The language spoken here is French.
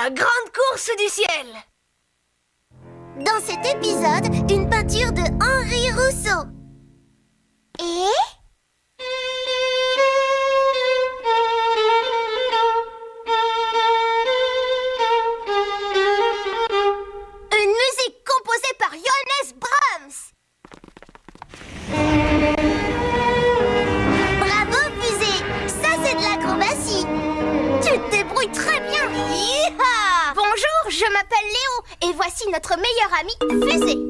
La grande course du ciel. Dans cet épisode, une peinture de Henri Rousseau. Et... une musique composée par Johannes Brahms. Bravo, Fusée. Ça, c'est de l'acrobatie. Tu te débrouilles très bien. Yeeha! Bonjour, je m'appelle Léo et voici notre meilleur ami, Fusée.